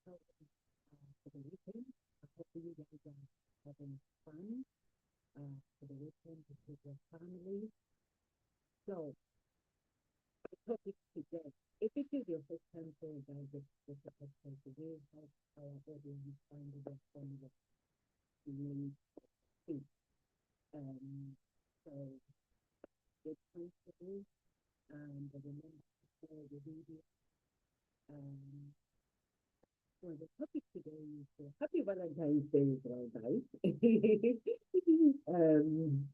For the weekend. I hope you guys are having fun for the weekend with your family. So, the topic today, if it is your first time to guys, this episode today, help our audience find the fun that you see. Um, so, get comfortable and remember to share the video. Um, So the topic today is Happy Valentine's Day as well, guys.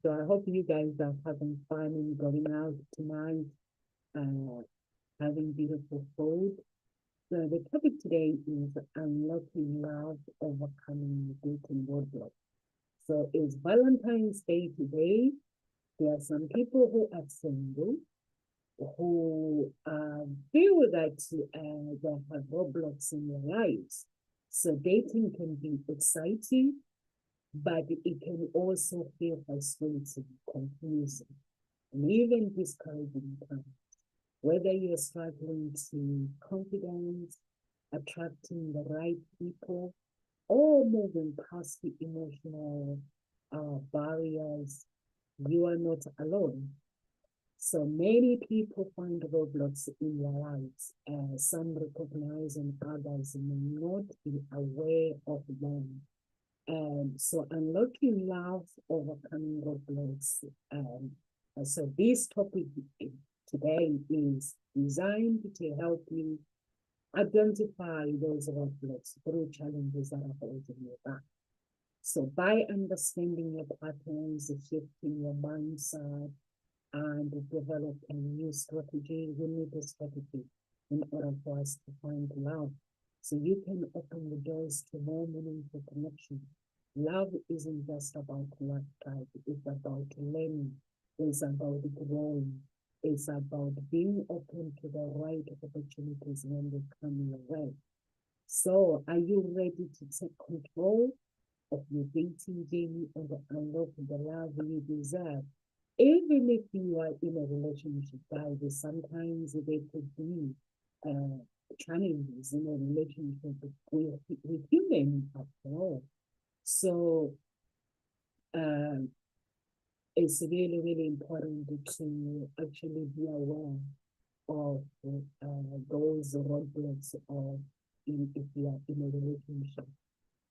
So I hope you guys are having fun and going out tonight, uh, having beautiful food. So the topic today is unlocking love, overcoming dating roadblocks. So it's Valentine's Day today. There are some people who are single who feel that they have roadblocks in their lives. So dating can be exciting, but it can also feel frustrating, confusing, and even discouraging times. Whether you're struggling to confidence, attracting the right people, or moving past the emotional barriers, you are not alone. So many people find roadblocks in their lives. Some recognize and others may not be aware of them. So unlocking love, overcoming roadblocks. So this topic today is designed to help you identify those roadblocks through challenges that are holding you back. So by understanding your patterns, shifting your mindset, and develop a new strategy. We need a strategy in order for us to find love. So you can open the doors to more meaningful connection. Love isn't just about love type, it's about learning, it's about growing, it's about being open to the right opportunities when they come your way. So are you ready to take control of your dating journey and unlock the love you deserve? Even if you are in a relationship, guys, sometimes there could be uh, challenges in a relationship with human after all. So uh, it's really, really important to actually be aware of those roadblocks of if you are in a relationship.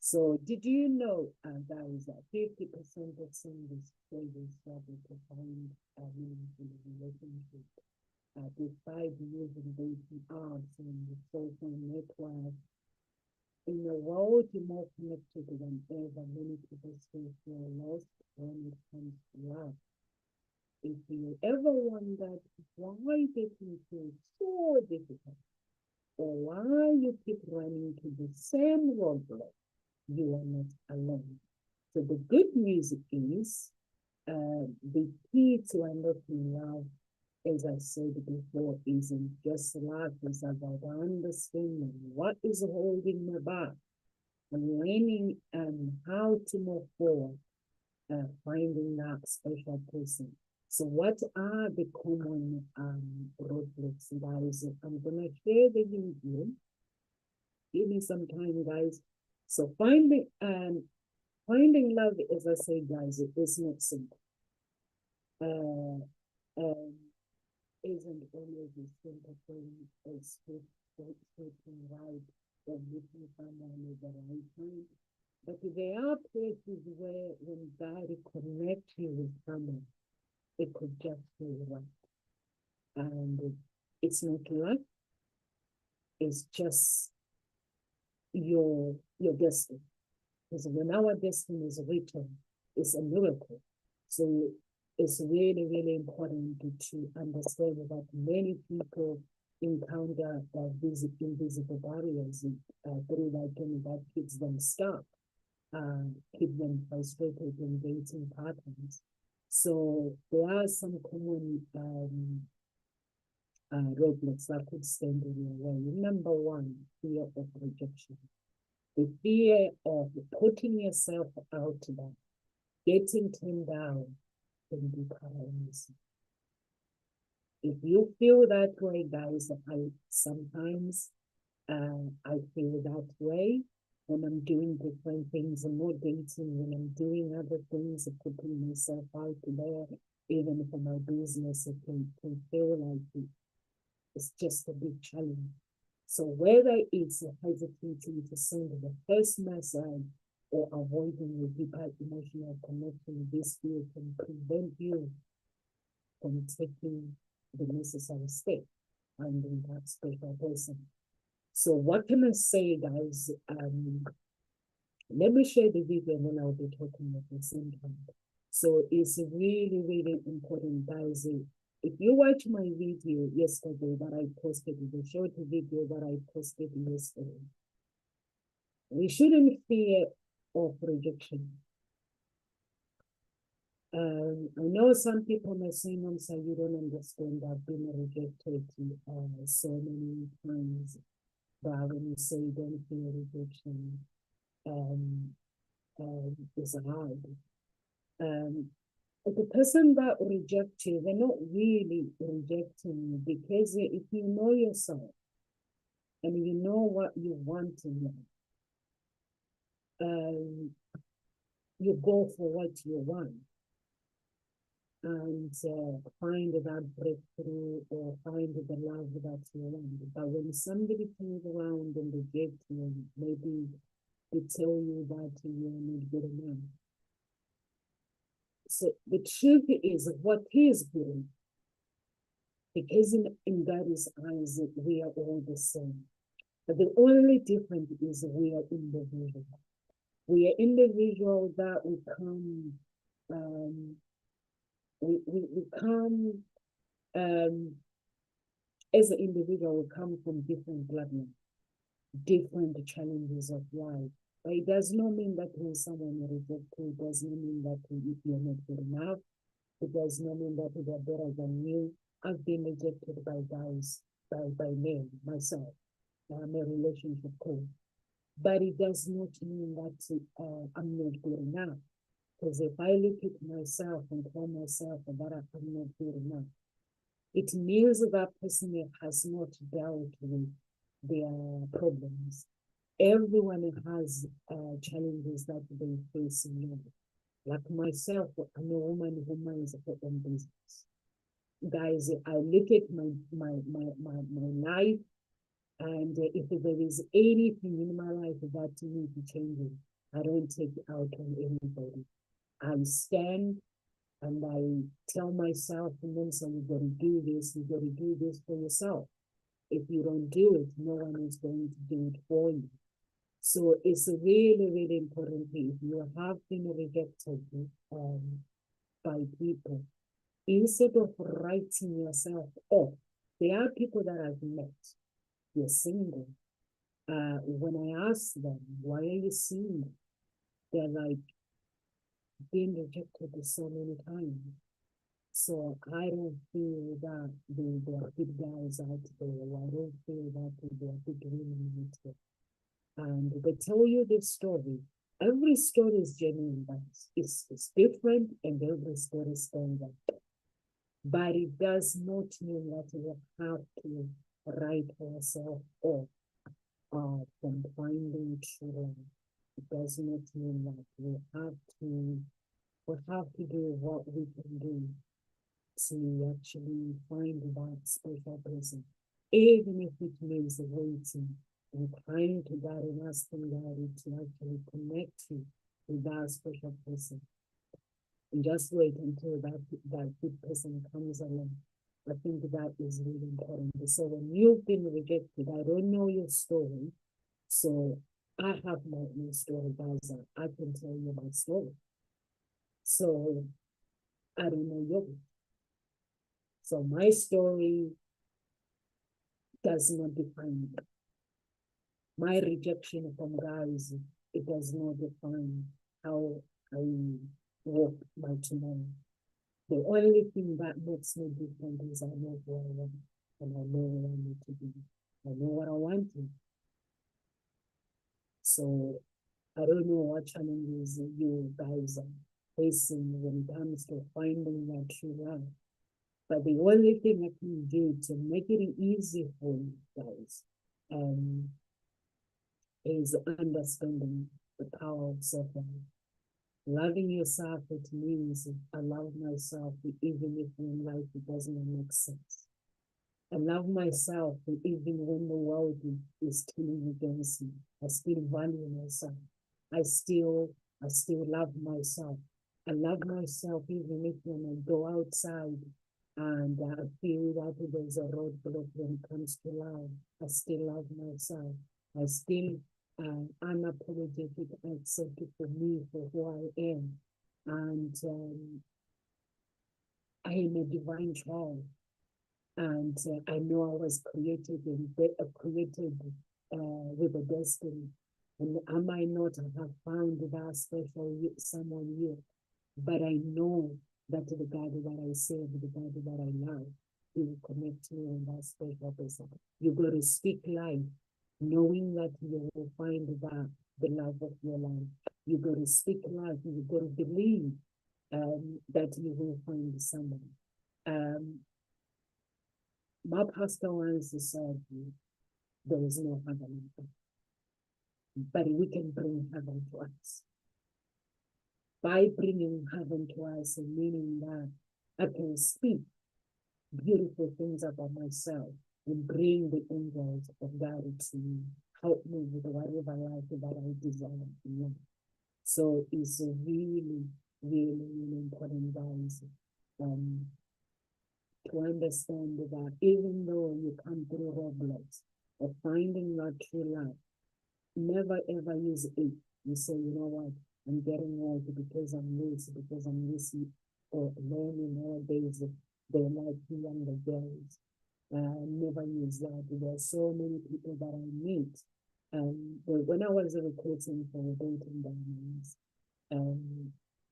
So did you know, guys, that 50% of singles say they struggle to find a meaningful relationship despite using dating apps and the social networks? In a world more connected than ever, many people still feel lost when it comes to love. If you ever wondered why dating feels so difficult, or why you keep running to the same roadblock, you are not alone. So the good news is the key to unlocking love, as I said before, isn't just love, it's about understanding what is holding me back and learning how to move forward, finding that special person. So what are the common roadblocks, guys? I'm going to share the video. Give me some time, guys. So finding love, as I say, guys, it is not simple. Uh, um, isn't always a simple thing as taking right or meeting someone at the right time. But there are places where when God connects you with someone, it could just feel right. And it's not luck, it's just your destiny. Because when our destiny is written, it's a miracle. So it's really, really important to understand that many people encounter these invisible barriers through that journey that keeps them stuck, keep them frustrated in dating patterns. So there are some common roadblocks that could stand in your way. Number one, fear of rejection. The fear of putting yourself out there, getting turned down can be paralyzing. If you feel that way, guys, I sometimes I feel that way when I'm doing different things and more dating, when I'm doing other things, putting myself out there, even for my business, it can feel like it's just a big challenge. So whether it's hesitating to send the first message or avoiding a deeper emotional connection, this fear can prevent you from taking the necessary step finding that special person. So what can I say, guys? Let me share the video and then I'll be talking at the same time. So it's really, really important, guys. If you watch my video yesterday that I posted, the short video that I posted yesterday, we shouldn't fear of rejection. I know some people may say, "Mom, say you don't understand. I've been rejected so many times." But when you say don't fear rejection, it's hard. The person that rejects you, they're not really rejecting you because if you know yourself and you know what you want in life, you go for what you want and find that breakthrough or find the love that you want. But when somebody comes around and rejects you, maybe they tell you that you're not good enough. So the truth is what he is doing, because in God's eyes, we are all the same. But the only difference is we are individual. We are individual that we come, we come as an individual, we come from different bloodlines, different challenges of life. But it does not mean that when someone rejects you, it does not mean that if you're not good enough, it does not mean that they're better than you. I've been rejected by guys, by men, myself. I'm a relationship coach. But it does not mean that I'm not good enough. Because if I look at myself and tell myself that I'm not good enough, it means that person has not dealt with their problems. Everyone has challenges that they face in life. Like myself, I'm a woman who minds her own business. Guys, I look at my life, and if there is anything in my life that needs to change, I don't take it out on anybody. I stand and I tell myself, and then so you gotta do this, you gotta do this for yourself. If you don't do it, no one is going to do it for you. So it's really, really important if you have been rejected by people, instead of writing yourself off, there are people that I've met, they're single. When I ask them, why are you single? They're like, being rejected so many times. So I don't feel that there are good guys out there. I don't feel that there are good women out there. And they tell you this story. Every story is genuine, but it's different, and every story stands out. But it does not mean that you have to write yourself off from finding true love. It does not mean that we have to do what we can do to actually find that special person, even if it means waiting and crying to God and asking God to actually connect you with that special person. And just wait until that good person comes along. I think that is really important. So when you've been rejected, I don't know your story. So I have my own story, guys. I can tell you my story. So I don't know yours. So my story does not define me. My rejection from guys, it does not define how I walk my tomorrow. The only thing that makes me different is I know who I am and I know where I need to be. I know what I want to. So I don't know what challenges you guys are facing when it comes to finding that true love. But the only thing I can do to make it easy for you guys um, is understanding the power of self-love. Loving yourself, it means I love myself even if in life it doesn't make sense. I love myself even when the world is turning against me. I still value myself. I still, I still love myself. I love myself even if when I go outside and I feel that there's a roadblock when it comes to love. I still love myself. I still unapologetic accept for me for who I am. And I am a divine child. And I know I was created and created with a destiny. And I might not have found that special someone yet, but I know that the God that I serve, the God that I love, He will connect me on that special person. You got to speak life, knowing that you will find the love of your life. You got to speak life. You got to believe that you will find someone. My pastor once said, there is no heaven, but we can bring heaven to us. By bringing heaven to us, meaning that I can speak beautiful things about myself and bring the angels of God to help me with whatever life that I desire in life. So it's really, really, really important, guys, to understand that even though you come through roadblocks of finding that true love, never ever use it. You say, you know what, I'm getting old because I'm this, or learning nowadays, they like younger girls. Never use that. There are so many people that I meet. When I was recruiting for dating diamonds,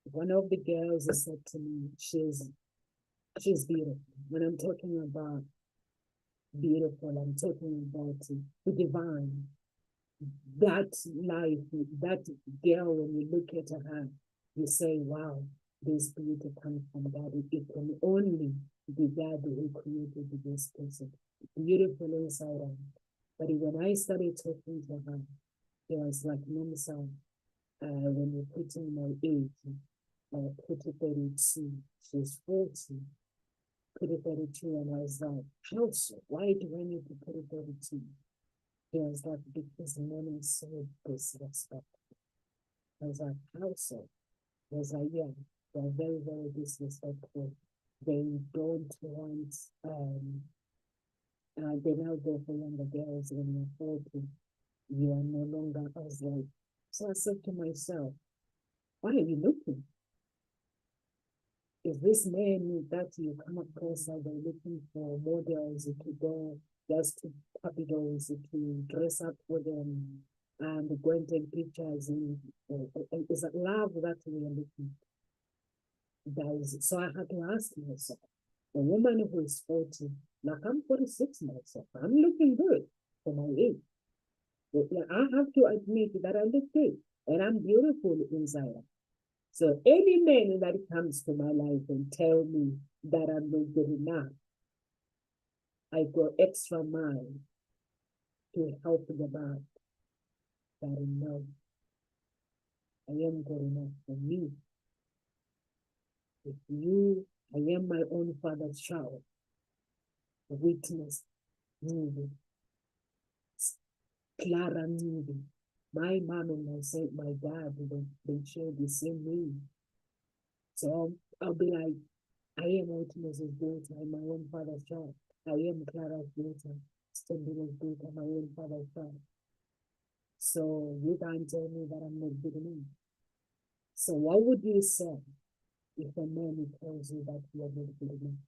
one of the girls said to me, she's beautiful. When I'm talking about beautiful, I'm talking about the divine. That life, that girl, when you look at her, you say, wow, this beauty comes from God. It can only be God who created this person. Beautiful inside out. But when I started talking to her, it was like, Mom, son, when you put in my age, put it 32, she's 40, put it 32, and I was like, how so? Why do I need to put it 32? He was like, because men are so disrespectful. I was like, how so? He was like, yeah, they're very, very disrespectful. They don't want, they now go for younger girls when you're 40. You are no longer, I was like, so I said to myself, what are you looking? Is this man that you come across are they looking for models to go just to puppy dolls to dress up for them and go and take pictures? And is it love that we are looking for? Guys, so I had to ask myself, a woman who is 40, like I'm 46 myself, I'm looking good for my age. But I have to admit that I look good and I'm beautiful inside. So any man that comes to my life and tell me that I'm not good enough, I go extra mile to help them out. That I know I am good enough for me. If you, I am my own father's child, witness, movie, Clara movie. My mom and my dad, they share the same name. So I'll be like, I am Ultima's daughter, I'm my own father's child. I am Clara's daughter, Stendhale's daughter, my own father's child. So you can't tell me that I'm not good enough. So what would you say if a man tells you that you are not good enough?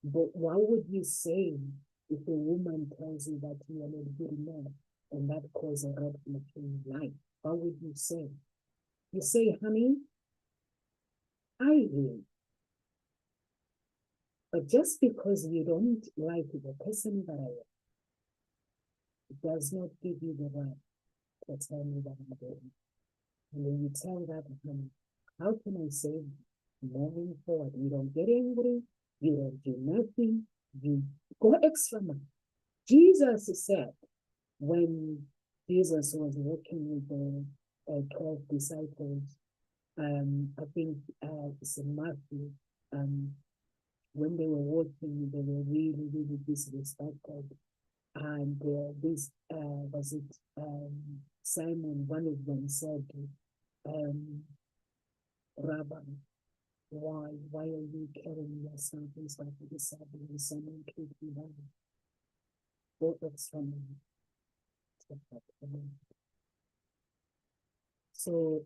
But what would you say if a woman tells you that you are not good enough and that causes a red flag in your life? What would you say? You say, honey, I will. But just because you don't like the person that I am, it does not give you the right to tell me that I'm good. And when you tell that, honey, how can I say moving forward? You don't get angry, you don't do nothing, you go extra mile. Jesus said, when Jesus was walking with the 12 disciples, I think it's in Matthew, when they were walking, they were really, really disrespected. And this, was it Simon, one of them said, Rabbi, why are you carrying yourself inside of the saddle and someone could be down? Both of someone. So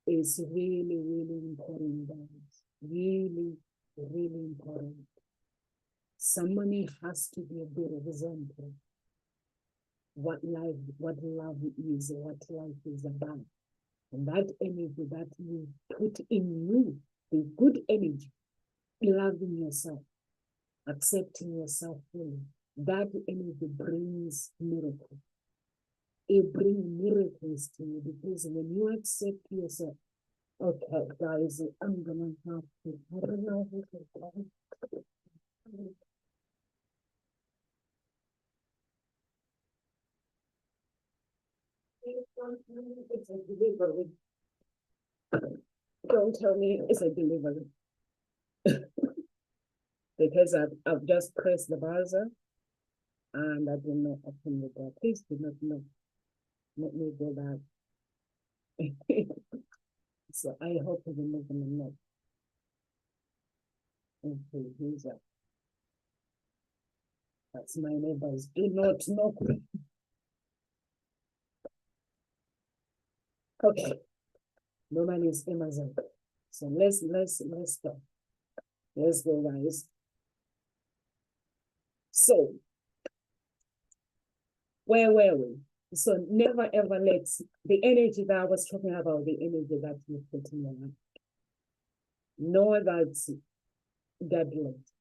it's really, really important, guys. Really, really important. Somebody has to be a good example what love is, what life is about. And that energy that you put in you, the good energy, loving yourself, accepting yourself fully, that energy brings miracles. It brings miracles to you because when you accept yourself, okay, guys, I'm gonna have to, I don't know who to go. It's a delivery. Don't tell me it's a delivery. Because I've just pressed the buzzer and I did not open the door. Please do not know. Let me go back. So I hope you will make them know. Okay, who's up? That's my neighbors. Do not knock. Okay. No man is Amazon. So let's go. Let's go, guys. So where were we? So never ever let the energy that I was talking about, the energy that you put in your life. Know that God loves.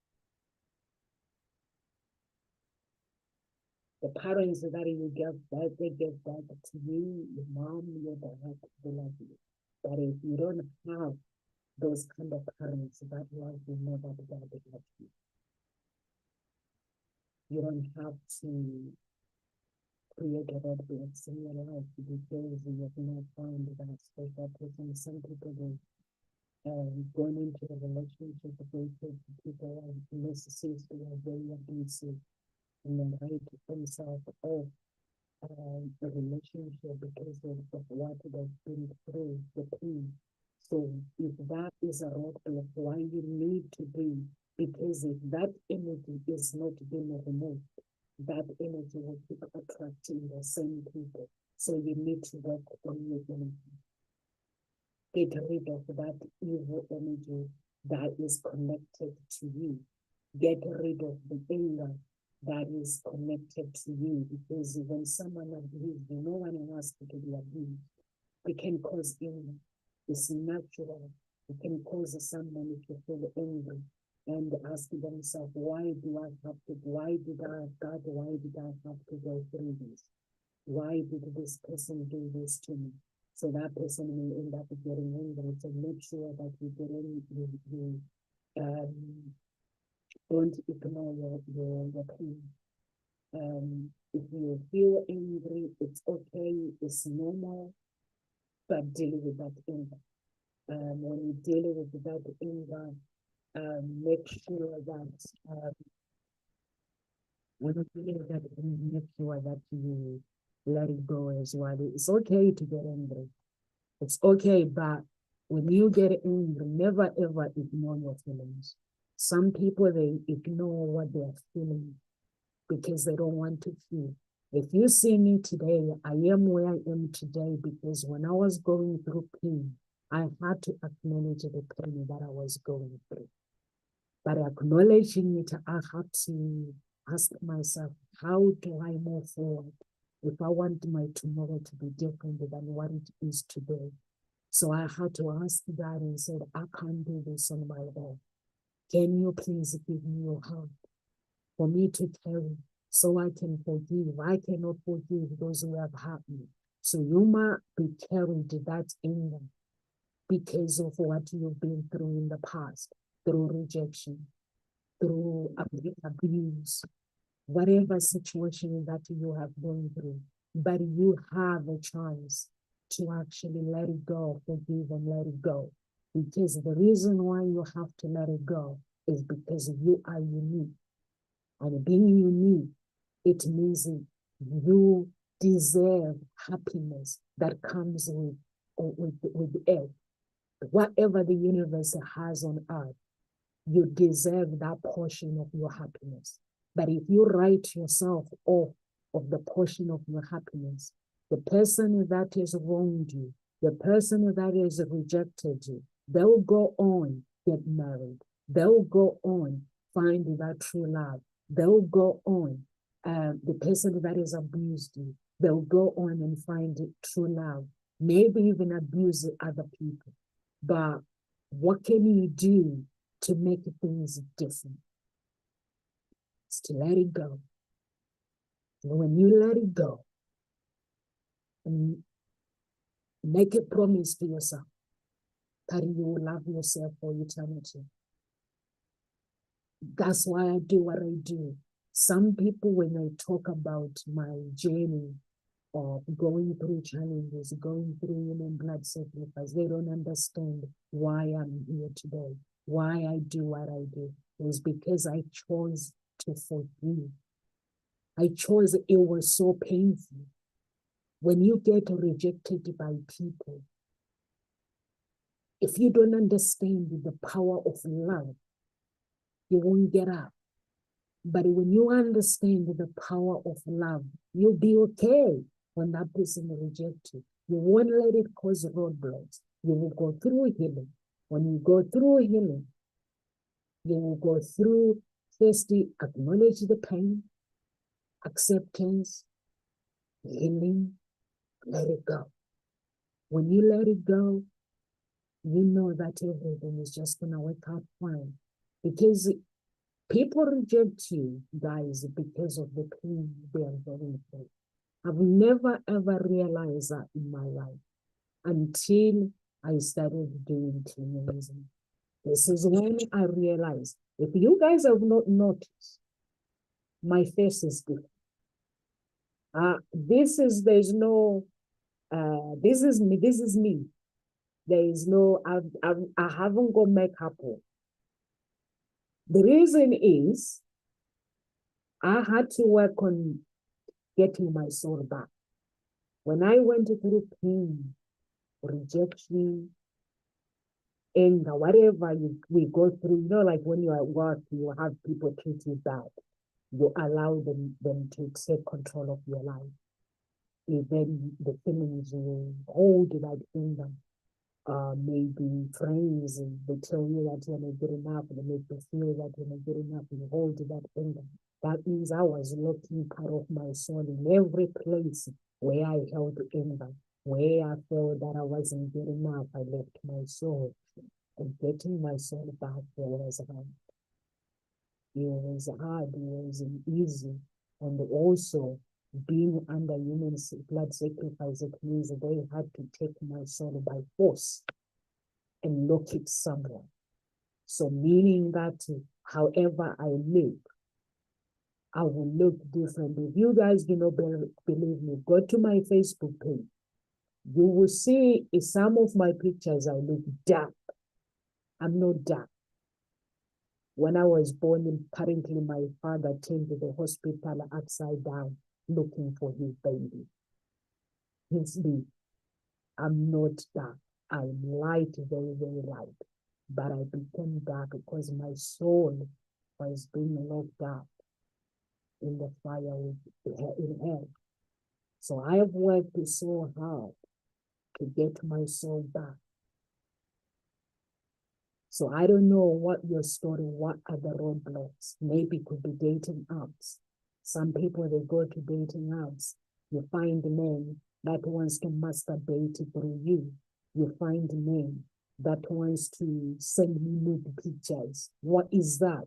The parents that you give back, they give back to you, your mom, your dad, they love you. But if you don't have those kind of parents, that love will never be able to love you. You don't have to create a roadblocks in your life because you have not found that special person. Some people will going into a relationship with people and narcissists who are very abusive and then write themselves off a relationship because of what they've been through, the pain. So if that is a roadblock, why you need to be, because if that energy is not being removed, that energy will keep attracting the same people. So you need to work on your energy. Get rid of that evil energy that is connected to you. Get rid of the anger that is connected to you, because when someone abuses you, no one wants to be abused. It can cause anger. It's natural. It can cause someone to feel angry and ask themselves, why do I have to, why did I, God, why did I have to go through this? Why did this person do this to me? So that person may end up getting angry. So make sure that you get in, you don't ignore your pain. If you feel angry, it's okay, it's normal, but deal with that anger. When you deal with that anger, make sure that when you deal with that, make sure that you let it go as well. It's okay to get angry. It's okay, but when you get angry, never ever ignore your feelings. Some people, they ignore what they are feeling because they don't want to feel. If you see me today, I am where I am today because when I was going through pain, I had to acknowledge the pain that I was going through. But acknowledging it, I had to ask myself, how do I move forward if I want my tomorrow to be different than what it is today? So I had to ask God and said, I can't do this on my own. Can you please give me your help for me to carry so I can forgive? I cannot forgive those who have hurt me. So you might be carried that anger because of what you've been through in the past, through rejection, through abuse. whatever situation that you have gone through, but you have a chance to actually let it go, forgive and let it go. Because the reason why you have to let it go is because you are unique. And being unique, it means you deserve happiness that comes with earth. Whatever the universe has on earth, you deserve that portion of your happiness. But if you write yourself off of the portion of your happiness, the person that has wronged you, the person that has rejected you, they'll go on, get married. They'll go on, find that true love. They'll go on, the person that has abused you, they'll go on and find true love, maybe even abuse other people. But what can you do to make things different? It's to let it go. And when you let it go, and make a promise to yourself that you will love yourself for eternity. That's why I do what I do. Some people, when I talk about my journey of going through challenges, going through human blood sacrifice, they don't understand why I'm here today, why I do what I do. It's because I chose to forgive. I chose, it was so painful. When you get rejected by people, if you don't understand the power of love, you won't get up. But when you understand the power of love, you'll be okay when that person rejects you. You won't let it cause roadblocks. You will go through healing. When you go through healing, you will go through, firstly, acknowledge the pain, acceptance, healing, let it go. When you let it go, you know that everything is just going to work out fine. Because people reject you, guys, because of the pain they are going through. I've never, ever realized that in my life until I started doing cleanism. This is when I realized, if you guys have not noticed, my face is different. There's no, this is me. There is no, I haven't got makeup on. The reason is I had to work on getting my soul back. When I went through pain, rejection, anger, whatever we go through, like when you are at work, you have people treat you bad. You allow them to take control of your life. Even the feelings you hold that anger. Maybe friends, and they tell you that you're not good enough, they make you feel that you're not good enough, and you hold that anger. That means I was looking part of my soul in every place where I held anger, where I felt that I wasn't good enough, I left my soul. And getting my soul back there was hard. It was hard, it wasn't easy. And also, being under human blood sacrifice, it means they had to take my soul by force and lock it somewhere. So meaning that however I live, I will look different. If you guys do not believe me, go to my Facebook page. You will see in some of my pictures, I look dark. I'm not dark. When I was born, apparently my father came to the hospital upside down looking for his baby. I'm not dark. I'm light, very, very light. But I became dark because my soul was being locked up in the fire in hell. So I have worked so hard to get my soul back. So I don't know what your story, what are the roadblocks? Maybe it could be dating apps. Some people, they go to dating apps. You find a man that wants to masturbate through you. You find a man that wants to send me nude pictures. What is that?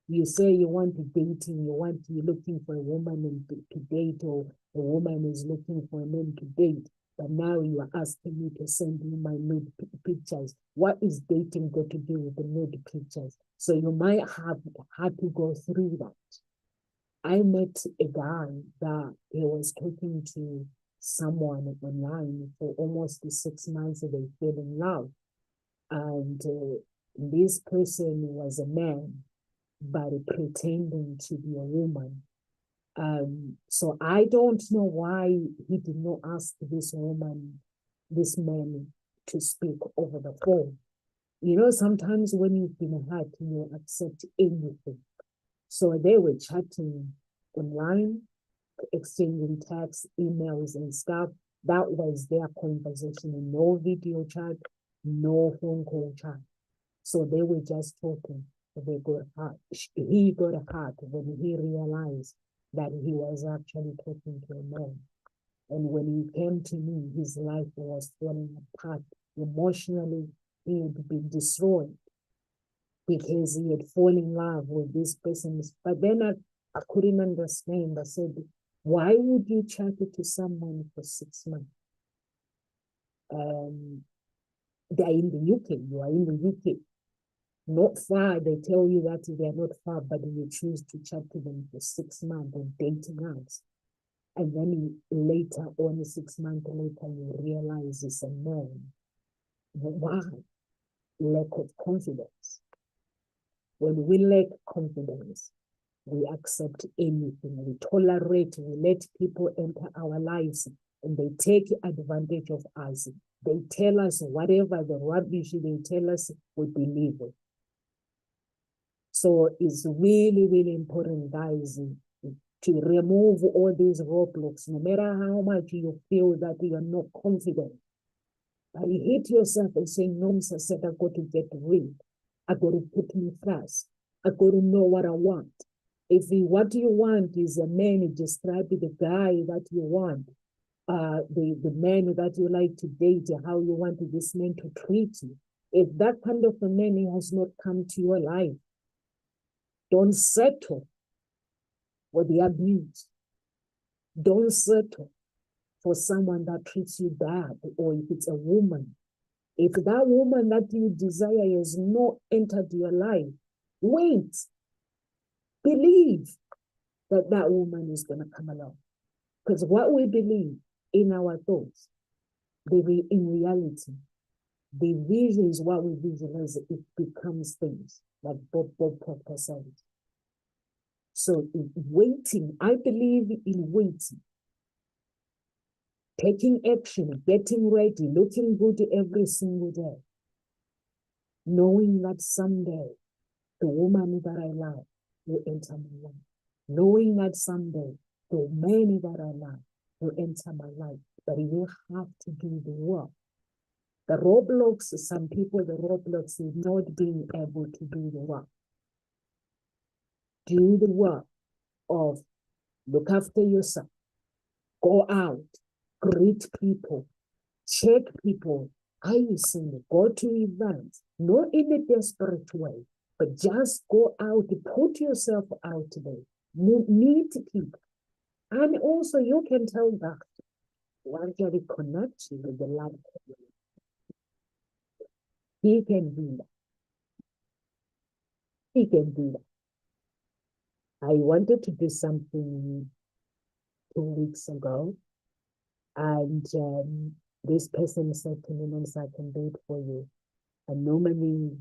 You say you want to dating, you're looking for a woman to date, or a woman is looking for a man to date. But now you are asking me to send you my nude pictures. What is dating got to do with the nude pictures? So you might have had to go through that. I met a guy that he was talking to someone online for almost 6 months. They fell in love. And this person was a man, but pretending to be a woman. So I don't know why he did not ask this woman, this man, to speak over the phone. You know, sometimes when you've been hurt, you accept anything. So they were chatting online, exchanging texts, emails, and stuff. That was their conversation. No video chat, no phone call chat. So they were just talking. They got hurt. He got hurt when he realized that he was actually talking to a man. And when he came to me, his life was falling apart. Emotionally, he had been destroyed because he had fallen in love with this person. But then I couldn't understand. I said, why would you chat to someone for 6 months? They are in the UK. You are in the UK. Not far. They tell you that they are not far, but you choose to chat to them for 6 months on dating apps. And then later on, 6 months later, you realize it's a man. Why? Lack of confidence. When we lack confidence, we accept anything. We tolerate, we let people enter our lives and they take advantage of us. They tell us whatever the rubbish they tell us, we believe it. So it's really, really important, guys, to remove all these roadblocks, no matter how much you feel that you are not confident. But you hit yourself and say, no, I said, I got to get rid. I got to put me first. I got to know what I want. If what you want is a man, you describe the guy that you want, the man that you like to date, how you want this man to treat you. If that kind of a man has not come to your life, don't settle for the abuse. Don't settle for someone that treats you bad, or if it's a woman. If that woman that you desire has not entered your life, wait. Believe that that woman is going to come along. Because what we believe in our thoughts, in reality, the vision is what we visualize, it becomes things, like Bob Proctor said. So waiting, I believe in waiting. Taking action, getting ready, looking good every single day. Knowing that someday the woman that I love will enter my life. Knowing that someday the man that I love will enter my life. But you have to do the work. The roadblocks, some people, the roadblocks is not being able to do the work. Do the work of look after yourself. Go out, greet people, check people. Are you single? Go to events, not in a desperate way, but just go out, put yourself out there, meet people. And also you can tell that to actually connect you with the love. He can do that. He can do that. I wanted to do something 2 weeks ago, and this person said to me, I can do it for you. And normally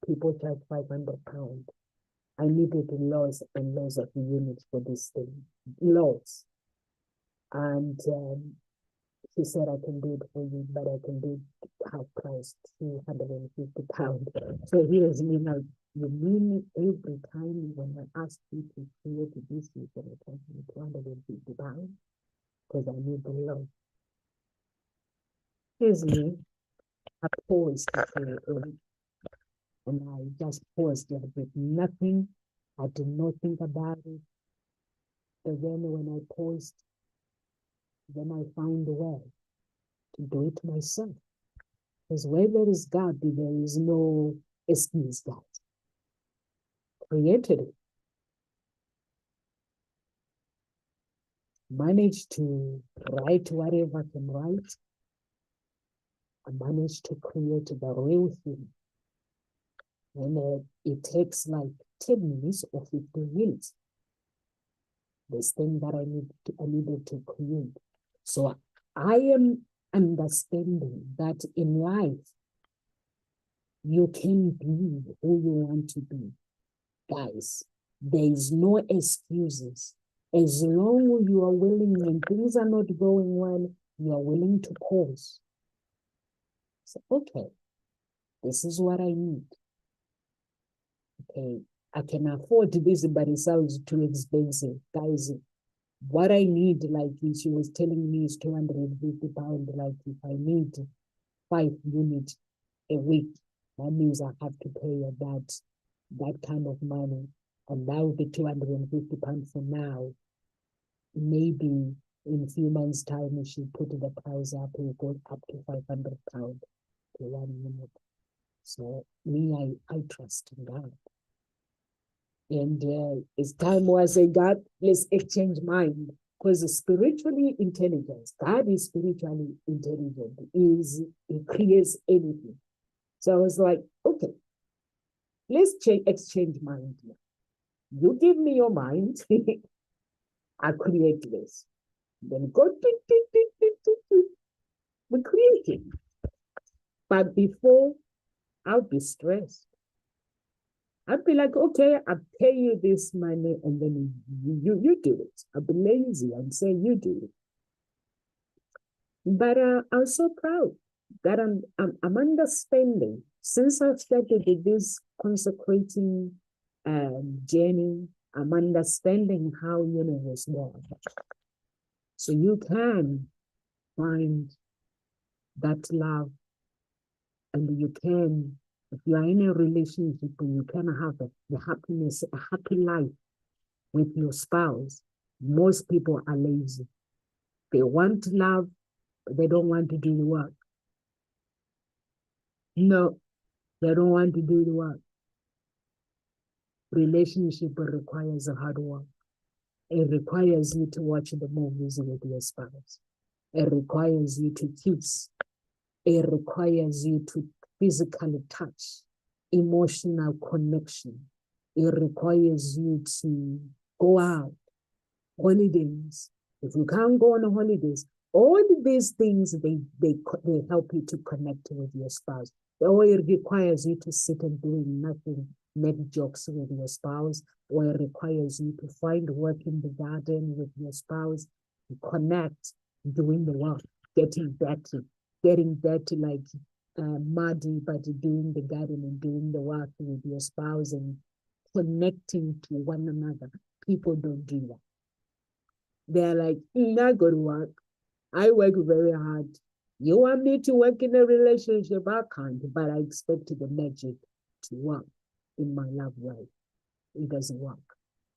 people charge £500. I needed lots and lots of units for this thing, lots. And he said, I can do it for you, but I can do it half price, £250. So here's me now. You mean every time when I ask you to create this, you're going to charge me £250? Because I need the love. Here's me. I paused and I just paused like with nothing. I did not think about it. But then when I paused, then I found a way to do it myself. Because where there is God, there is no excuse. God created it. Managed to write whatever I can write. I managed to create the real thing. And it takes like 10 minutes or 15 minutes. this thing that I needed to create. So I am understanding that in life, you can be who you want to be. Guys, there is no excuses. As long as you are willing, when things are not going well, you are willing to pause. So, okay, this is what I need. Okay, I can afford this, but it sounds too expensive. Guys, what I need, like she was telling me, is 250 pounds. Like if I need 5 units a week, that means I have to pay that kind of money. And that would be 250 pounds for now. Maybe in a few months' time, we should put the price up, it will go up to 500 pounds to 1 unit. So me, I trust in God. And it's time where I say, God, let's exchange mind. Because spiritually intelligence, God is spiritually intelligent. He creates anything. So I was like, okay, let's exchange mind. You give me your mind, I create this. Then go, we create it. But before, I'll be stressed. I'd be like, okay, I'll pay you this money and then you do it. I'll be lazy and say, you do it. But I'm so proud that I'm understanding. Since I've started this consecrating journey, I'm understanding how universe works. So you can find that love, and you can, if you are in a relationship, you can have the happiness, a happy life with your spouse. Most people are lazy. They want love, but they don't want to do the work. No, they don't want to do the work. Relationship requires a hard work. It requires you to watch the movies with your spouse. It requires you to kiss. It requires you to physically touch, emotional connection. It requires you to go out, holidays. If you can't go on holidays, all these things, they help you to connect with your spouse. Or it requires you to sit and do nothing, make jokes with your spouse, or it requires you to find work in the garden with your spouse, to connect, doing the work, getting dirty like muddy, but doing the garden and doing the work with your spouse and connecting to one another. People don't do that. They're like, not going to work. I work very hard. You want me to work in a relationship? I can't, but I expect the magic to work in my love life. It doesn't work.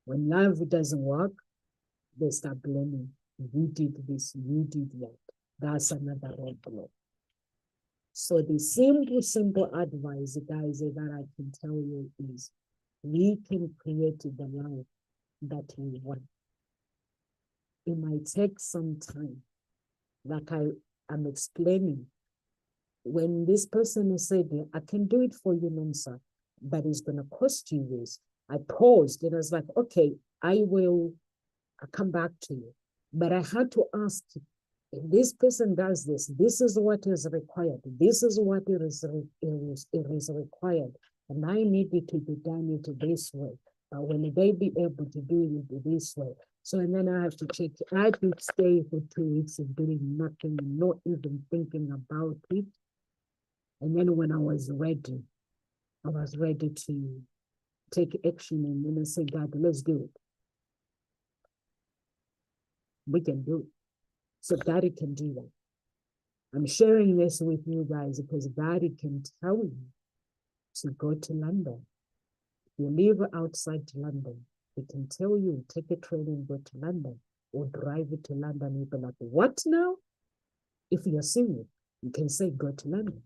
When love doesn't work, they start blaming. You did this, you did that. That's another roadblock. So the simple advice, guys, that I can tell you is we can create the life that we want. It might take some time. Like I'm explaining, when this person said, I can do it for you, Nonsa, but it's going to cost you this. I paused and I was like, okay, I'll come back to you. But I had to ask, if this person does this, this is what is required. This is what it is required. And I need it to be done it this way. But when they be able to do it this way? So, and then I have to check. I had to stay for 2 weeks of doing nothing, not even thinking about it. And then when I was ready to take action, and then I said, God, let's do it. We can do it. So God can do that. I'm sharing this with you guys because God can tell you to go to London. If you live outside London, He can tell you, take a train and go to London, or drive it to London. You'll be like, what now? If you're single, you can say, go to London.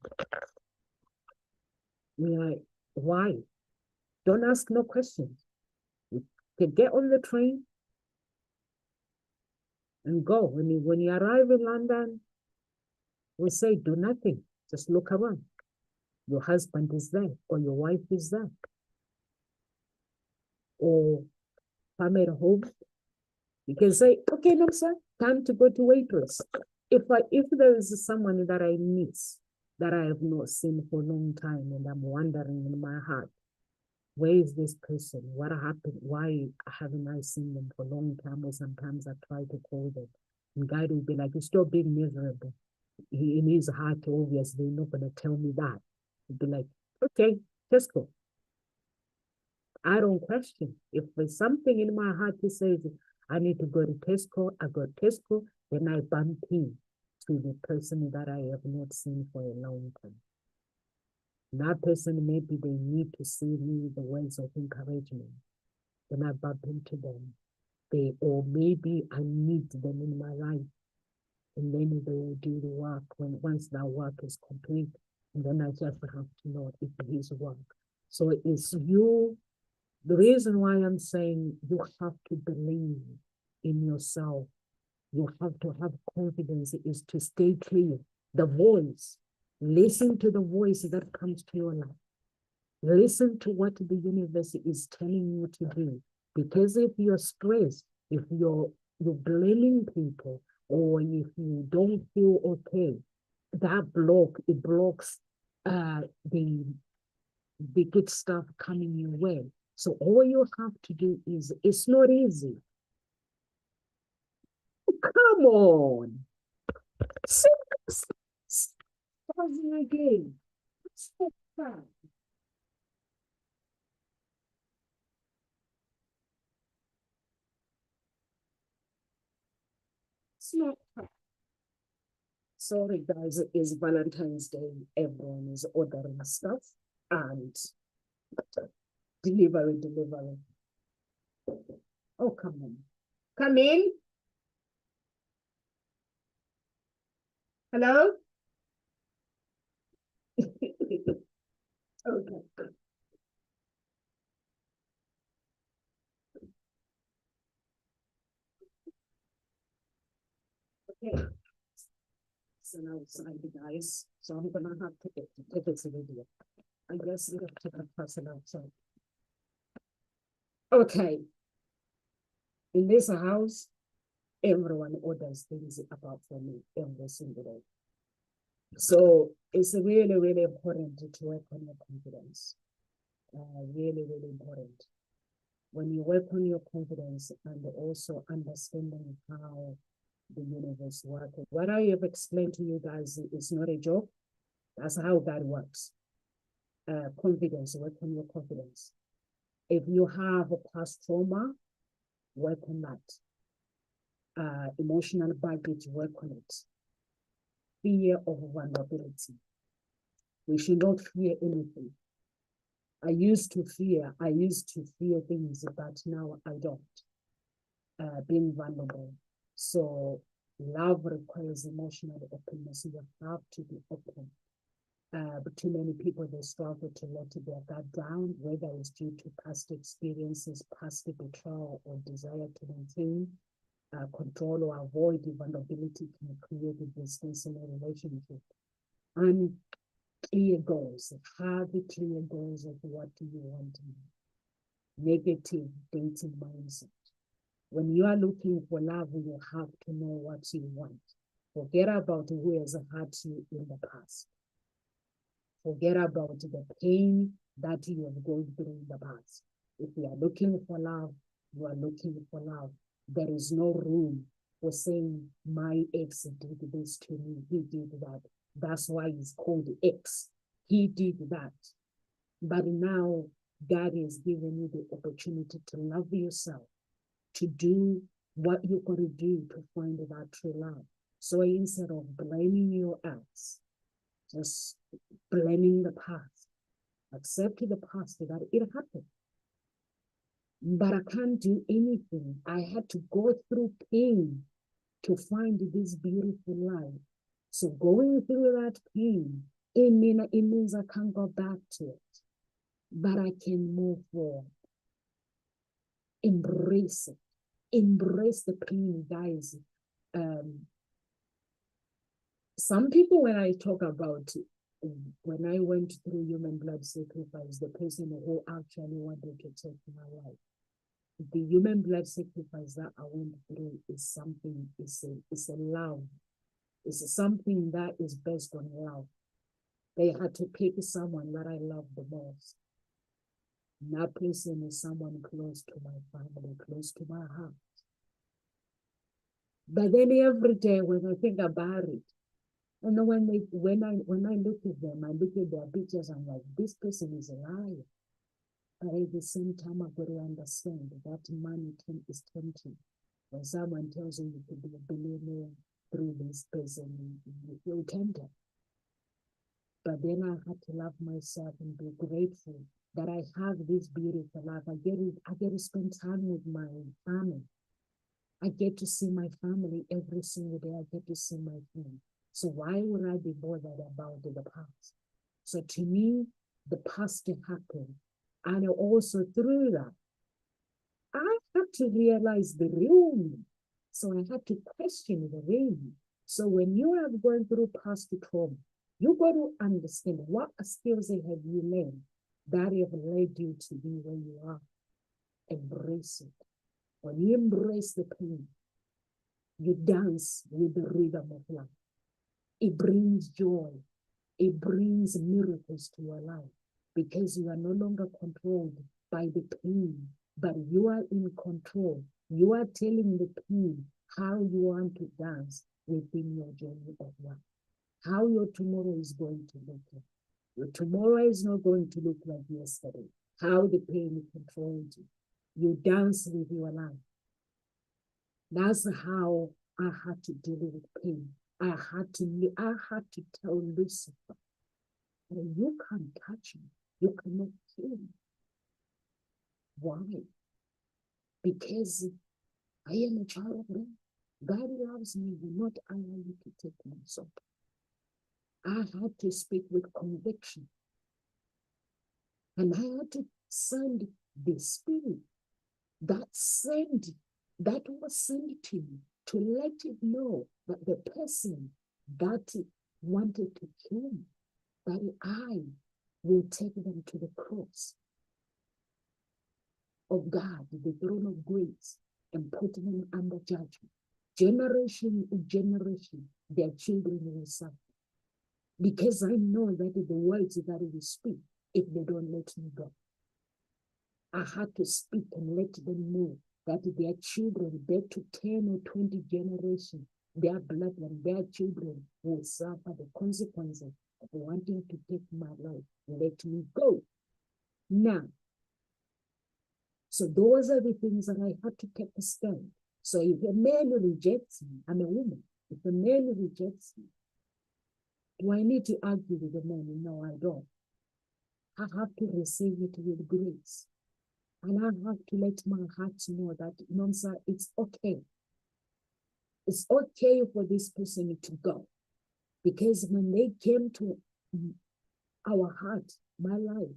You're like, why? Don't ask no questions. You can get on the train and go. When you arrive in London, we say, do nothing. Just look around. Your husband is there, or your wife is there. Or come at home, You can say, okay, no, sir, time to go to waitress. If there is someone that I miss, that I have not seen for a long time, and I'm wondering in my heart, where is this person? What happened? Why haven't I seen them for a long time? Or sometimes I try to call them. And God will be like, you're still being miserable. In his heart, obviously, not going to tell me that. He'll be like, okay, let's go. I don't question. If there's something in my heart that says I need to go to Tesco, I go to Tesco, then I bump in to the person that I have not seen for a long time. That person, maybe they need to see me the words of encouragement. Then I bump into them. Or maybe I need them in my life. And then they will do the work once that work is complete. And then I just have to know if it is work. So it's you. The reason why I'm saying you have to believe in yourself, you have to have confidence, is to stay clear. The voice, listen to the voice that comes to your life. Listen to what the universe is telling you to do. Because if you're stressed, if you're blaming people, or if you don't feel okay, that it blocks the good stuff coming your way. So all you have to do is, it's not easy. Come on. Starting again. Stop that. It's not that. Sorry, guys, it is Valentine's Day. Everyone is ordering stuff and delivery. Oh, come on. Come in. Hello? Okay. Okay. So now it's outside, guys. So I'm gonna have to take it to video. I guess we have to take a person outside. Okay. In this house, everyone orders things about for me every single day. So it's really, really important to work on your confidence. Really, really important. When you work on your confidence and also understanding how the universe works. What I have explained to you guys is not a joke. That's how God works. Confidence, work on your confidence. If you have a past trauma, work on that. Emotional baggage, work on it. Fear of vulnerability. We should not fear anything. I used to fear things, but now I don't. Being vulnerable. So love requires emotional openness. You have to be open. But too many people, they struggle to let their guard down, whether it's due to past experiences, past betrayal, or desire to maintain control or avoid the vulnerability can create a distance in a relationship. And clear goals, have the clear goals of what do you want to do. Negative dating mindset. When you are looking for love, you have to know what you want. Forget about who has hurt you in the past. Forget about the pain that you have gone through in the past. If you are looking for love, you are looking for love. There is no room for saying, my ex did this to me, he did that. That's why it's called ex. He did that. But now God is giving you the opportunity to love yourself, to do what you're going to do to find that true love. So instead of blaming your ex, just blaming the past, accept the past that it happened. But I can't do anything. I had to go through pain to find this beautiful life. So going through that pain, it means I can't go back to it. But I can move forward. Embrace it. Embrace the pain, guys. Some people, when I talk about when I went through human blood sacrifice, the person who actually wanted to take my life, the human blood sacrifice that I went through is something, it's a love. It's something that is based on love. They had to pick someone that I love the most. And that person is someone close to my family, close to my heart. But then every day when I think about it, and when I look at them, I look at their pictures, I'm like, this person is a liar. But at the same time, I've got to understand that money is tempting. When someone tells you you could be a billionaire through this person, you feel tempted. But then I had to love myself and be grateful that I have this beautiful life. I get to spend time with my family. I get to see my family every single day. I get to see my friends. So why would I be bothered about the past? So to me, the past happened. And also through that, I had to realize the real me. So I had to question the real me. So when you have gone through past trauma, you got to understand what skills have you learned that have led you to be where you are. Embrace it. When you embrace the pain, you dance with the rhythm of life. It brings joy. It brings miracles to your life because you are no longer controlled by the pain, but you are in control. You are telling the pain how you want to dance within your journey of life, how your tomorrow is going to look like. Your tomorrow is not going to look like yesterday, how the pain controlled you. You dance with your life. That's how I had to deal with pain. I had to tell Lucifer, you can't touch me. You cannot kill me. Why? Because I am a child of God. God loves me, will not allow you to take my soul. I had to speak with conviction. And I had to send the spirit that was sent to me to let it know that the person that wanted to kill me, that I will take them to the cross of God, the throne of grace, and put them under judgment. Generation to generation, their children will suffer. Because I know that the words that we speak, if they don't let me go, I had to speak and let them know that their children, back to 10 or 20 generations, their bloodline, their children will suffer the consequences of wanting to take my life. Let me go. Now, so those are the things that I had to take a stand. So if a man rejects me, I'm a woman. If a man rejects me, do I need to argue with the man? No, I don't. I have to receive it with grace. And I have to let my heart know that, no, sir, it's okay. It's okay for this person to go. Because when they came to our heart, my life,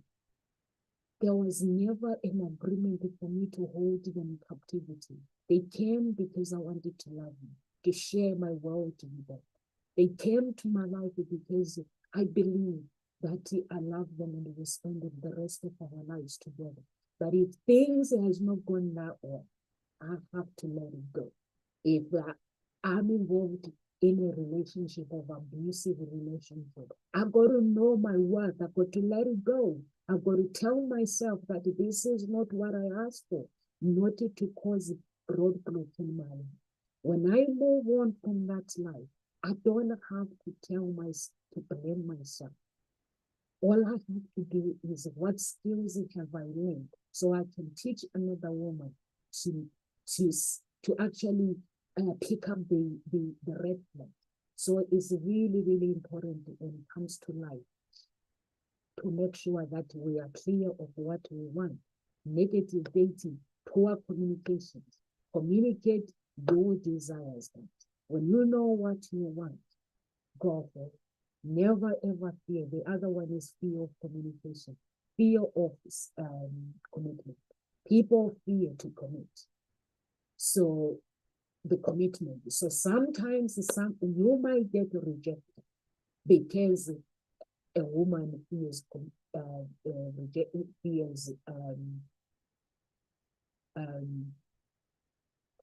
there was never an agreement for me to hold them in captivity. They came because I wanted to love them, to share my world with them. They came to my life because I believe that I love them and we spend the rest of our lives together. But if things has not gone that way, I have to let it go. If I'm involved in a relationship of abusive relationship, I've got to know my worth. I've got to let it go. I've got to tell myself that this is not what I asked for, not to cause roadblock in my life. When I move on from that life, I don't have to blame myself. All I have to do is what skills have I learned so I can teach another woman to actually pick up the red flag. So it's really, really important when it comes to life to make sure that we are clear of what we want. Negative dating, poor communications. Communicate your desires. When you know what you want, go for it. Never ever fear. The other one is fear of communication, fear of commitment. People fear to commit. So the commitment. So sometimes you might get rejected because a woman fears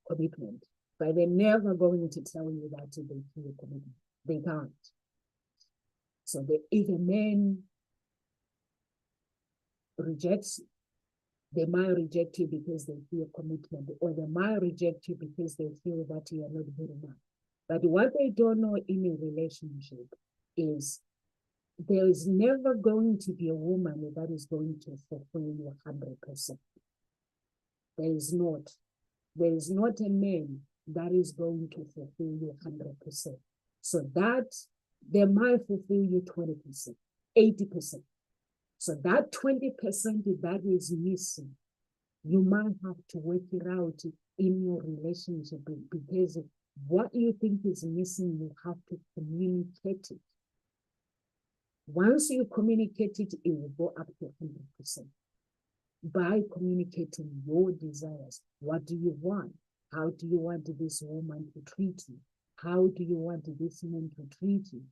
commitment, but they're never going to tell you that they feel commitment. They can't. So if a man rejects, they might reject you because they feel commitment, or they might reject you because they feel that you are not good enough. But what they don't know in a relationship is there is never going to be a woman that is going to fulfill you 100%. There is not. There is not a man that is going to fulfill you 100%. So that they might fulfill you 20%, 80%. So that 20% that is missing, you might have to work it out in your relationship, because what you think is missing, you have to communicate it. Once you communicate it, it will go up to 100%. By communicating your desires. What do you want? How do you want this woman to treat you? How do you want this man to treat you?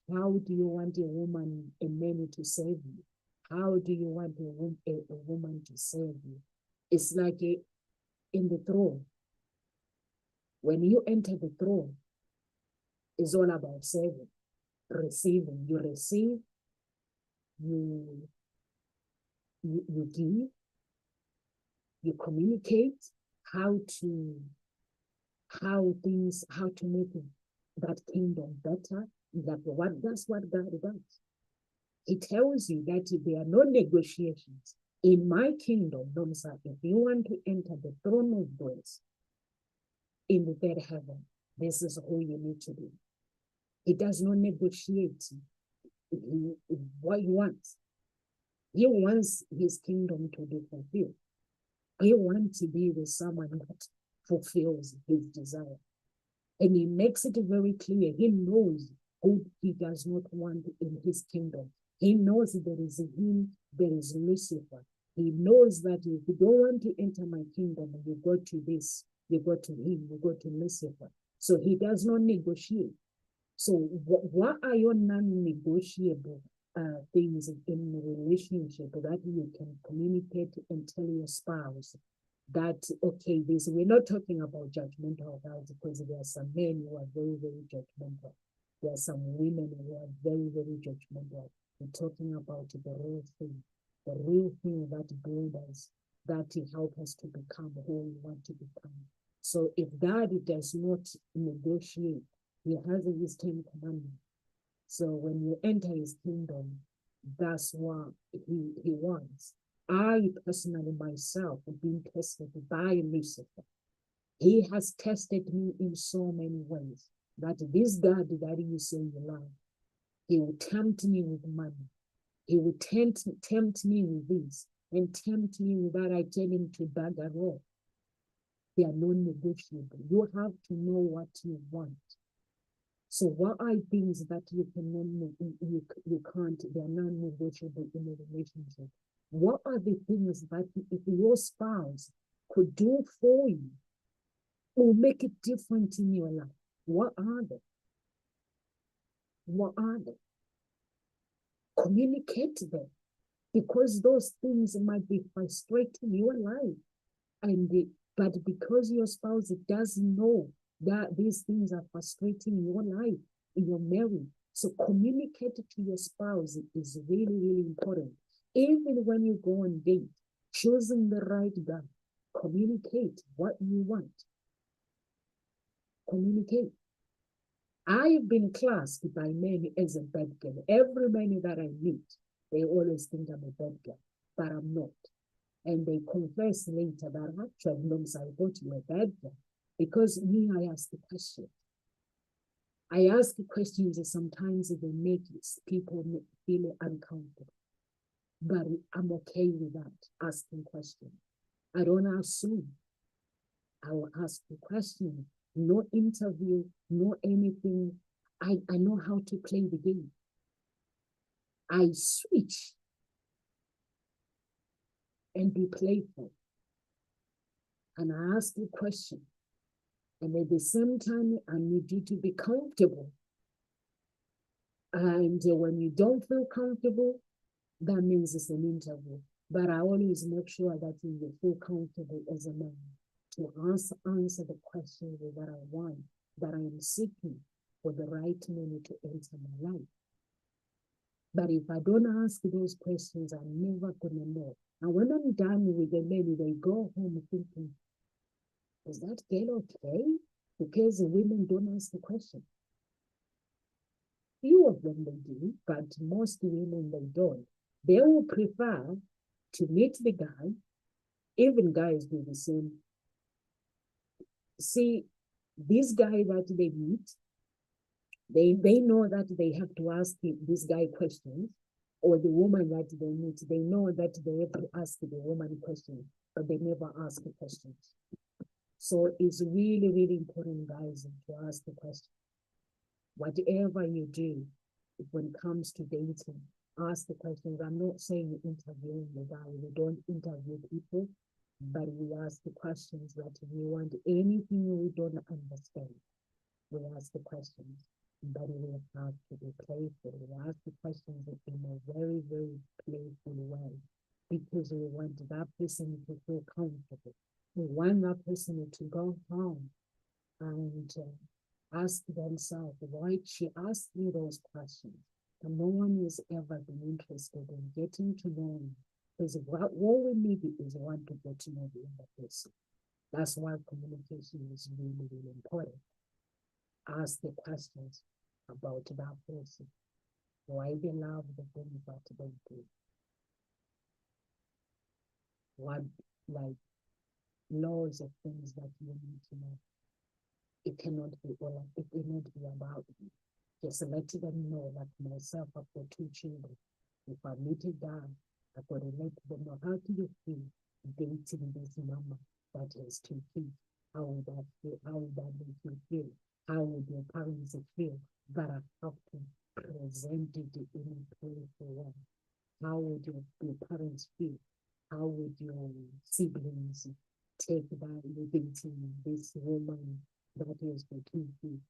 How do you want a man to serve you? How do you want a woman to serve you? It's like in the throne. When you enter the throne, it's all about serving, receiving. You receive, you give, you communicate how to make that kingdom better. That's what God does. He tells you that there are no negotiations. In my kingdom, if you want to enter the throne of grace in the third heaven, this is who you need to be. He does not negotiate what he wants. He wants his kingdom to be fulfilled. He wants to be with someone that fulfills his desire. And he makes it very clear. He knows who he does not want in his kingdom. He knows there is him, there is Lucifer. He knows that if you don't want to enter my kingdom, you go to this, you go to him, you go to Lucifer. So he does not negotiate. So what are your non-negotiable things in a relationship that you can communicate and tell your spouse that, okay, we're not talking about judgmental guys, because there are some men who are very, very judgmental. There are some women who are very, very judgmental. We're talking about the real thing that builds us, that help us to become who we want to become. So if God does not negotiate, he has his 10 commandments. So when you enter his kingdom, that's what he wants. I personally myself have been tested by Lucifer. He has tested me in so many ways, that this God that you say you love, he will tempt me with money. He will tempt me with this, and tempt me without I tell him to bag at all. They are non-negotiable. You have to know what you want. So what are things that you can't, they are non-negotiable in a relationship? What are the things that if your spouse could do for you, will make it different in your life? What are they? What are they? Communicate them, because those things might be frustrating your life. But because your spouse doesn't know that these things are frustrating your life in your marriage, so communicate to your spouse is really, really important. Even when you go on date, choosing the right guy, communicate what you want. Communicate. I've been classed by many as a bad girl. Every man that I meet, they always think I'm a bad girl, but I'm not. And they confess later that actually, I thought you were a bad girl. Because me, I ask the question. I ask questions that sometimes they make people feel uncomfortable. But I'm okay with that, asking questions. I don't assume. I will ask the question. No interview, no anything. I know how to play the game. I switch and be playful. And I ask the question. And at the same time, I need you to be comfortable. And when you don't feel comfortable, that means it's an interview. But I always make sure that you feel comfortable as a man to answer the questions that I want, that I am seeking for the right man to enter my life. But if I don't ask those questions, I'm never gonna know. And when I'm done with the men, they go home thinking, is that girl okay? Because the women don't ask the question. Few of them they do, but most women they don't. They will prefer to meet the guy. Even guys do the same. See, this guy that they meet, they know that they have to ask this guy questions, or the woman that they meet, they know that they have to ask the woman questions, but they never ask the questions. So it's really, really important, guys, to ask the question. Whatever you do, when it comes to dating, ask the questions. I'm not saying interviewing the guy. We don't interview people, but we ask the questions that we want. Anything we don't understand, we ask the questions. But we have to be playful. We ask the questions in a very, very playful way, because we want that person to feel comfortable. We want that person to go home and ask themselves, why she asked me those questions. And no one has ever been interested in getting to know me. Because what we need is want to get to know the other person. That's why communication is really, really important. Ask the questions about that person. Why they love the things that they do. What, like, laws of things that you need to know. It cannot be about me. Just let them know that myself, I've got 2 children. If I meet a guy, I've got to let them know, how do you feel dating this mama that has 2 kids? How would that feel? How would that make you feel? How would your parents feel? But I have to present it in a playful way. How would your parents feel? How would your siblings take that you dating this woman that has got 2 kids?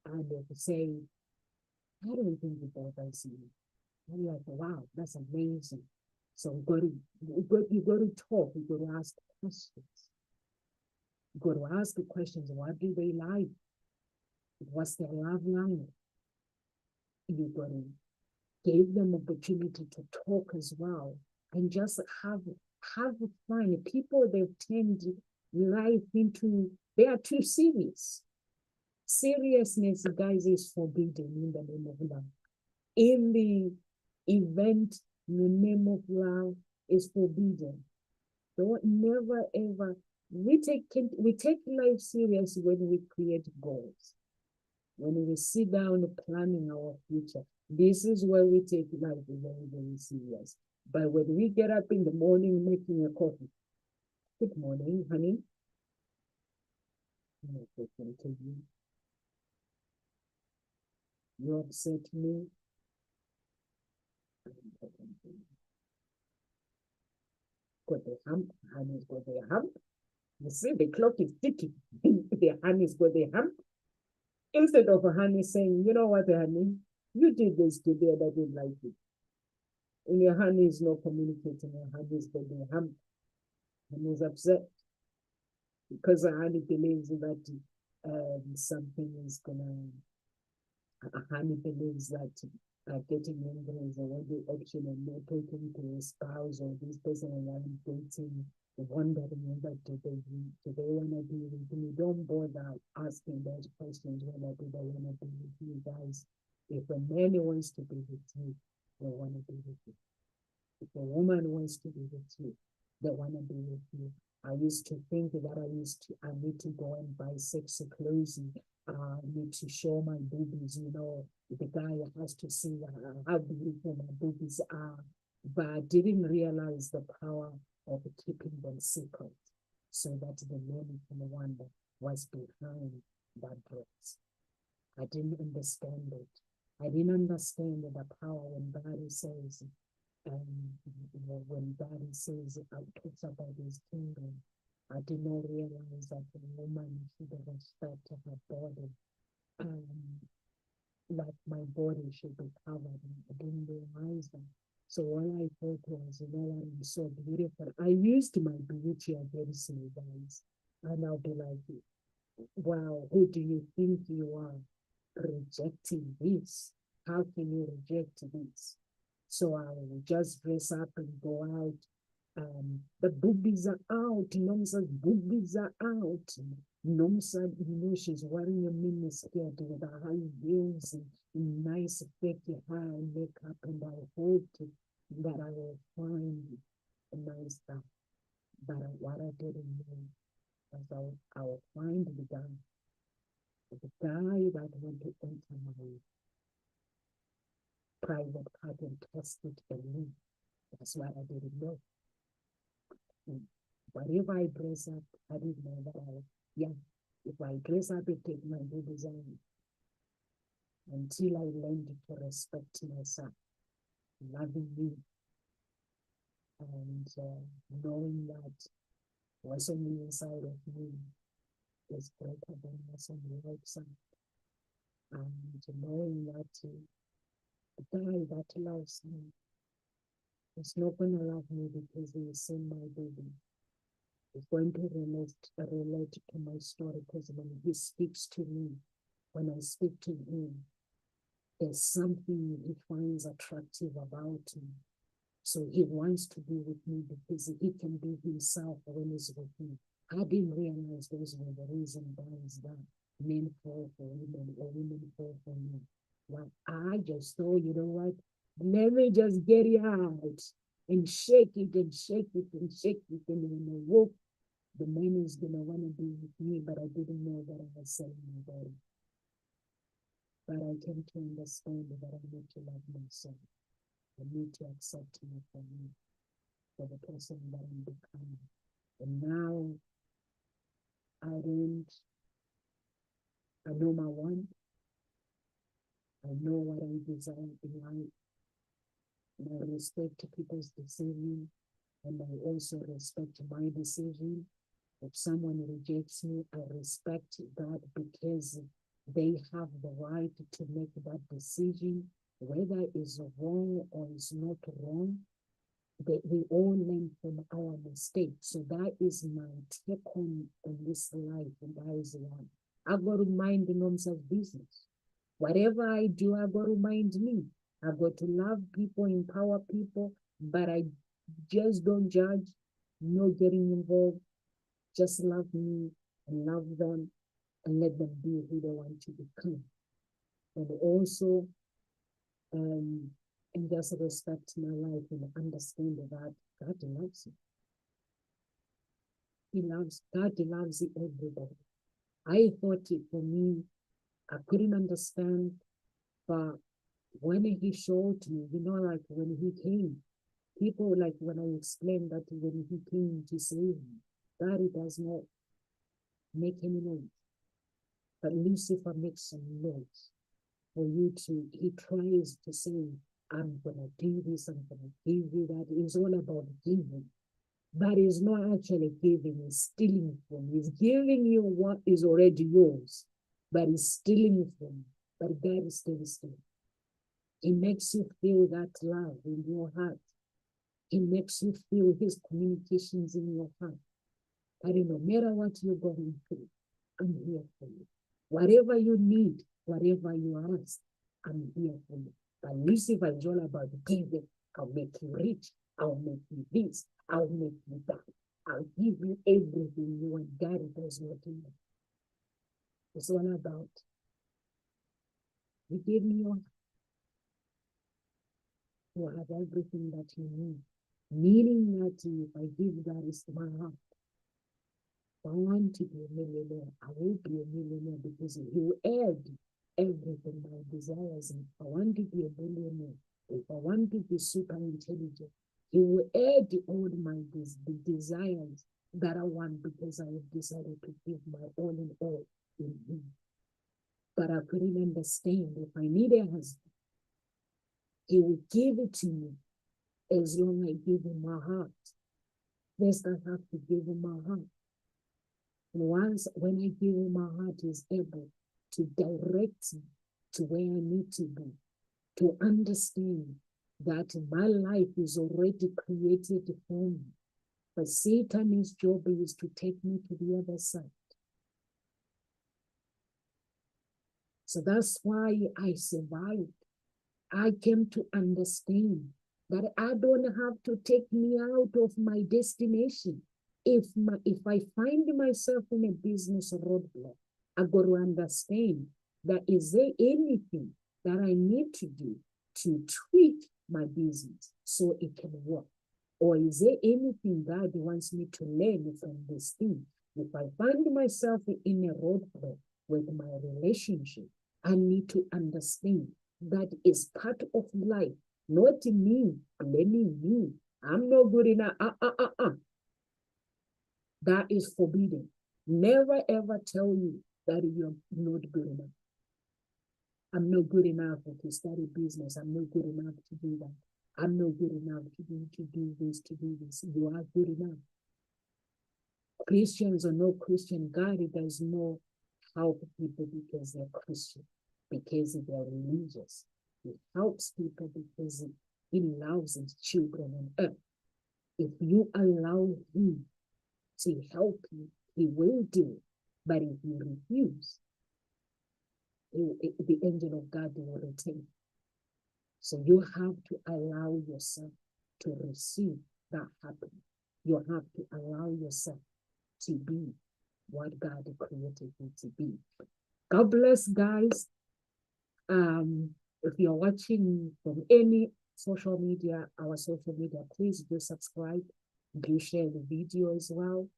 And they would say, I don't think it bothers you. I'm like, wow, that's amazing. So you got to talk, you got to ask questions. You got to ask the questions, what do they like? What's their love language? You got to give them opportunity to talk as well, and just have fun. People, they've turned life into, they are too serious. Seriousness, guys, is forbidden in the name of love. In the event, in the name of love is forbidden. Don't never ever. We take life serious when we create goals. When we sit down planning our future, this is where we take life very, very serious. But when we get up in the morning making a coffee, good morning, honey. I'm talking to you. You upset me. Got the hump, honey's got the hump. You see, the clock is ticking. The honey's got the hump. Instead of honey saying, you know what, honey, you did this today and I didn't like it. And your honey is not communicating, your honey's got the hump. And is upset because the honey believes that something is gonna, honey believes that getting angry is the only option and not talking to a spouse or this person and I'm dating, wondering that do they want to be with you? Don't bother asking those questions whether do they want to be with you guys. If a man wants to be with you, they want to be with you. If a woman wants to be with you, they want to be with you. I used to think that I need to go and buy sexy clothes. I need to show my boobies, the guy has to see how beautiful my boobies are. But I didn't realize the power of keeping them secret so that the man can wonder what's behind that dress. I didn't understand it. I didn't understand the power when God says, when God says, talks about his kingdom, I did not realize that the woman should respect her body. Like my body should be covered. I didn't realize that. So all I thought was, I'm so beautiful. I used my beauty against me, guys. And I'll be like, wow, who do you think you are rejecting this? How can you reject this? So I will just dress up and go out. The boobies are out. Nomsa's boobies are out. Nomsa, she's wearing a mini skirt with a high heels and nice fake hair and makeup. And I hoped that I will find my stuff. But what I didn't know was I will find the guy that want to enter my private part and test it and leave. That's what I didn't know. Whatever I dress up, I didn't know that if I dress up and take my new design until I learned to respect myself, loving me, and knowing that what's on the inside of me is greater than what's on the outside, and knowing that the guy that loves me is not going to love me because he has seen my baby. He's going to relate to my story because when he speaks to me, when I speak to him, there's something he finds attractive about me. So he wants to be with me because he can be himself when he's with me. I didn't realize those were the reason that men fall for women or women fall for men. Well, I just thought, you know what? Let me just get it out and shake it and shake it and shake it. And when I woke, the man is going to want to be with me, but I didn't know that I was selling my body. But I came to understand that I need to love myself. I need to accept me for me, for the person that I'm becoming. And now I know my want, I know what I desire in life, and I respect people's decision, and I also respect my decision. If someone rejects me, I respect that because they have the right to make that decision, whether it's wrong or it's not wrong. We all learn from our mistakes. So that is my take on this life, and that is one. I got to mind the norms of business. Whatever I do, I got to mind me. I got to love people, empower people, but I just don't judge, no getting involved. Just love me and love them and let them be who they want to become. And also, and just respect my life and understand that God loves you. God loves everybody. I thought it for me, I couldn't understand, but when he showed me, like when he came, people like when I explained that when he came to save me, God does not make any noise, but Lucifer makes some noise for you to, he tries to say, I'm gonna do this, I'm gonna give you that. It's all about giving. But it's not actually giving, it's stealing from you. He's giving you what is already yours, but he's stealing from you. But God is still stealing. He makes you feel that love in your heart. He makes you feel his communications in your heart. But no matter what you're going through, I'm here for you. Whatever you need, whatever you ask, I'm here for you. But Lucifer is all about giving. I'll make you rich. I'll make you this. I'll make you that. I'll give you everything you want. God does not do that. It's all about, you give me your, you have everything that you need. Meaning that if I give God is my heart, if I want to be a millionaire, I will be a millionaire because he will add everything, my desires. If I want to be a billionaire, if I want to be super intelligent, he will add all my desires that I want because I have decided to give my all in all in him. But I couldn't understand if I need a husband, he will give it to me as long as I give him my heart. First, I have to give him my heart. And once, when I give him my heart, he's able to direct me to where I need to be, to understand that my life is already created for me. But Satan's job is to take me to the other side. So that's why I survived. I came to understand that I don't have to take me out of my destination. If I find myself in a business roadblock, I got to understand that is there anything that I need to do to tweak my business so it can work? Or is there anything God wants me to learn from this thing? If I find myself in a roadblock with my relationship, I need to understand that is part of life, not me blaming me. I'm not good enough. That is forbidden. Never ever tell you that you're not good enough. I'm not good enough to start a business. I'm not good enough to do that. I'm not good enough to do this, to do this. You are good enough. Christians or no Christian, God does not help people because they're Christian, because they're religious. He helps people because he loves his children on earth. If you allow him to help you, he will do it. But if you refuse, the angel of God will return. So you have to allow yourself to receive that happening. You have to allow yourself to be what God created you to be. God bless, guys. If you're watching from any social media, our social media, please do subscribe, do share the video as well,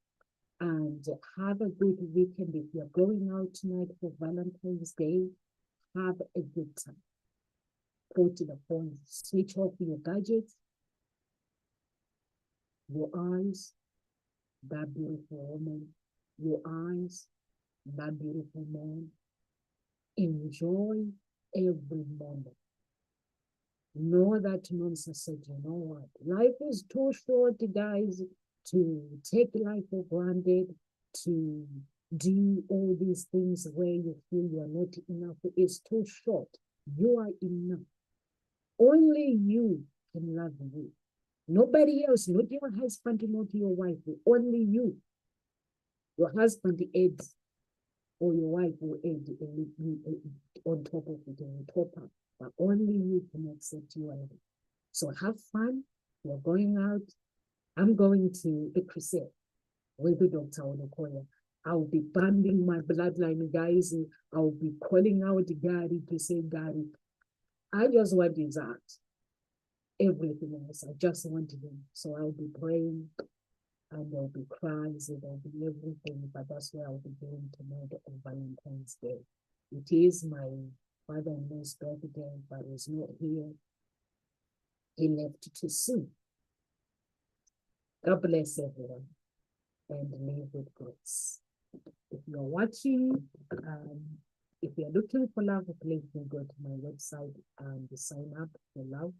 and have a good weekend. If you're going out tonight for Valentine's Day, have a good time. Go to the phone, switch off your gadgets, your eyes, that beautiful woman, your eyes, that beautiful man. Enjoy every moment. Know that nonsense said, you know what? Life is too short, guys, to take life for granted, to do all these things where you feel you are not enough. It's too short. You are enough. Only you can love you. Nobody else, not your husband, not your wife, only you. Your husband aids, or your wife will aid on top of it, on top up. But only you can accept you. So have fun. You're going out. I'm going to the crusade with the Dr. Onokoya. I'll be banding my bloodline, guys. I'll be calling out Gary to say, Gary, I just want his art. Everything else, I just want him. So I'll be praying, and there'll be cries, and there'll be everything. But that's what I'll be doing tonight on Valentine's Day. It is my father-in-law's birthday, but he's not here. He left too soon. God bless everyone and live with grace. If you're watching, if you're looking for love, please go to my website and sign up for love.